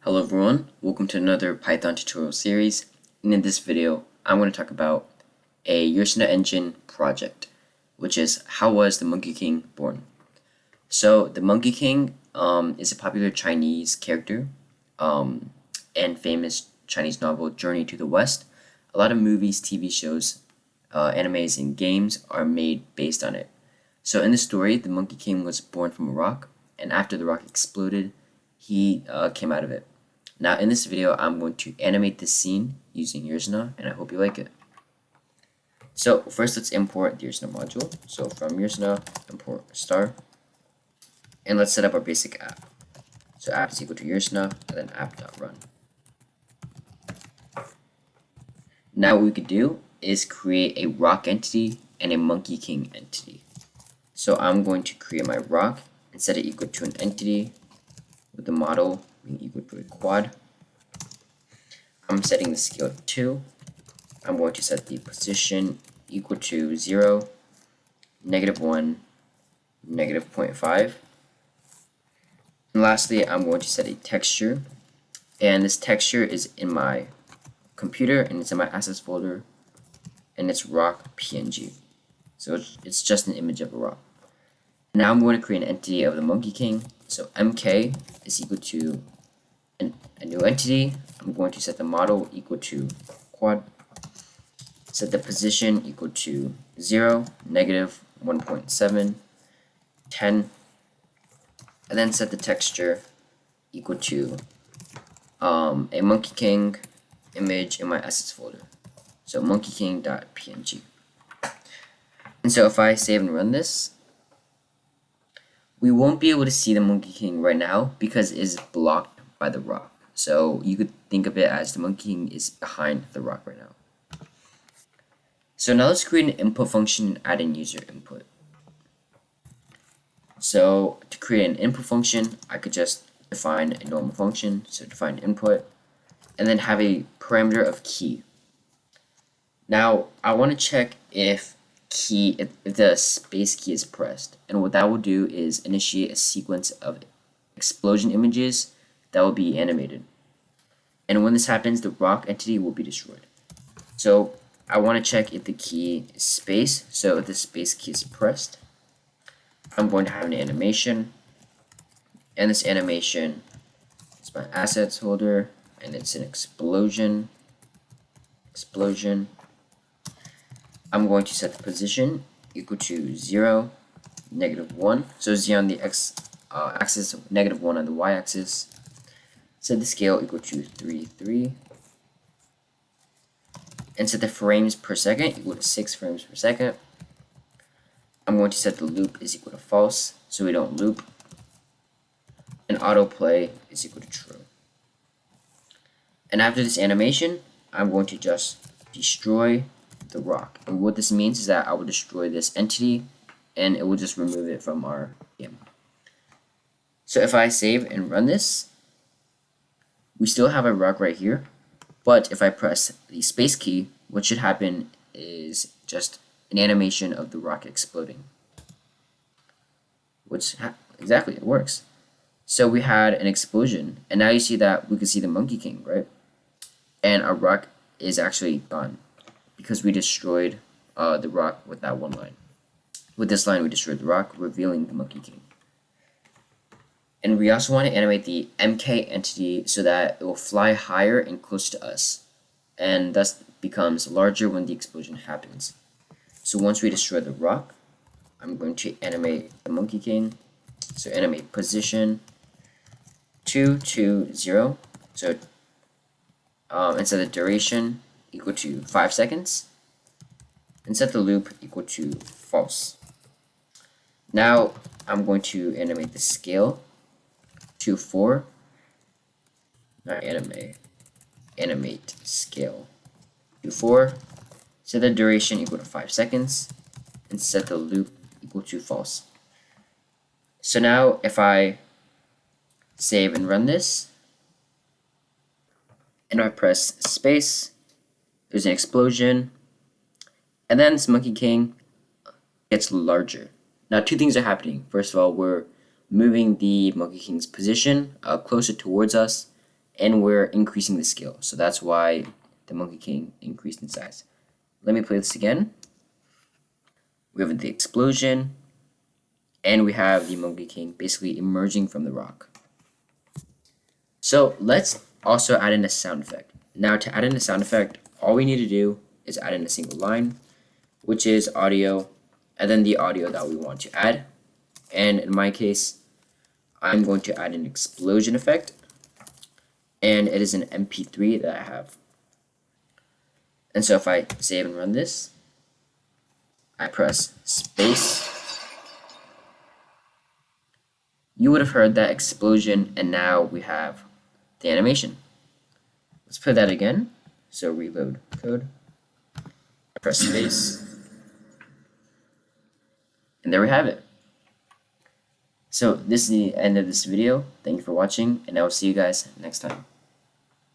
Hello everyone, welcome to another Python tutorial series, and in this video I'm going to talk about a Ursina Engine project, which is how was the Monkey King born. So the Monkey King is a popular Chinese character and famous Chinese novel Journey to the West. A lot of movies, TV shows, animes, and games are made based on it. So in the story, the Monkey King was born from a rock, and after the rock exploded, he came out of it. Now in this video, I'm going to animate this scene using Ursina, and I hope you like it. So first, let's import the Ursina module. So from Ursina, import star, and let's set up our basic app. So app is equal to Ursina, and then app.run. Now what we could do is create a rock entity and a Monkey King entity. So I'm going to create my rock and set it equal to an entity with the model being equal to a quad. I'm setting the scale to 2. I'm going to set the position equal to 0, -1, -0.5. And lastly, I'm going to set a texture. And this texture is in my computer and it's in my assets folder, and it's rock PNG. So it's just an image of a rock. Now I'm going to create an entity of the Monkey King. So mk is equal to a new entity. I'm going to set the model equal to quad. Set the position equal to 0, -1.7, 10, and then set the texture equal to a Monkey King image in my assets folder. So monkeyking.png. And so if I save and run this, we won't be able to see the Monkey King right now because it is blocked by the rock. So you could think of it as the Monkey King is behind the rock right now. So now let's create an input function and add in user input. So to create an input function, I could just define a normal function. So define input and then have a parameter of key. Now I want to check if the space key is pressed, and what that will do is initiate a sequence of explosion images that will be animated. And when this happens, the rock entity will be destroyed. So I want to check if the key is space. So if the space key is pressed, I'm going to have an animation, and this animation is my assets folder, and it's an explosion. I'm going to set the position equal to 0, -1. So 0 on the x-axis, -1 on the y-axis. Set the scale equal to 3, and set the frames per second equal to 6 frames per second. I'm going to set the loop is equal to false, so we don't loop. And autoplay is equal to true. And after this animation, I'm going to just destroy the rock. And what this means is that I will destroy this entity and it will just remove it from our game. So if I save and run this, we still have a rock right here, but if I press the space key, what should happen is just an animation of the rock exploding. Exactly, it works. So we had an explosion, and now you see that we can see the Monkey King, right? And our rock is actually gone because we destroyed the rock with that one line. With this line, we destroyed the rock, revealing the Monkey King. And we also want to animate the MK entity so that it will fly higher and close to us, and thus becomes larger when the explosion happens. So once we destroy the rock, I'm going to animate the Monkey King. So animate position 2 to 0. So and set the duration equal to 5 seconds, and set the loop equal to false. Now I'm going to animate the scale to 4, not animate scale to 4, set the duration equal to 5 seconds, and set the loop equal to false. So now if I save and run this, and I press space, there's an explosion, and then this Monkey King gets larger. Now two things are happening. First of all, we're moving the Monkey King's position closer towards us, and we're increasing the scale. So that's why the Monkey King increased in size. Let me play this again. We have the explosion, and we have the Monkey King basically emerging from the rock. So let's also add in a sound effect. Now to add in a sound effect, all we need to do is add in a single line, which is audio, and then the audio that we want to add. And in my case, I'm going to add an explosion effect, and it is an MP3 that I have. And so if I save and run this, I press space, you would have heard that explosion, and now we have the animation. Let's play that again. So reload code, I press space, and there we have it. So this is the end of this video. Thank you for watching, and I will see you guys next time.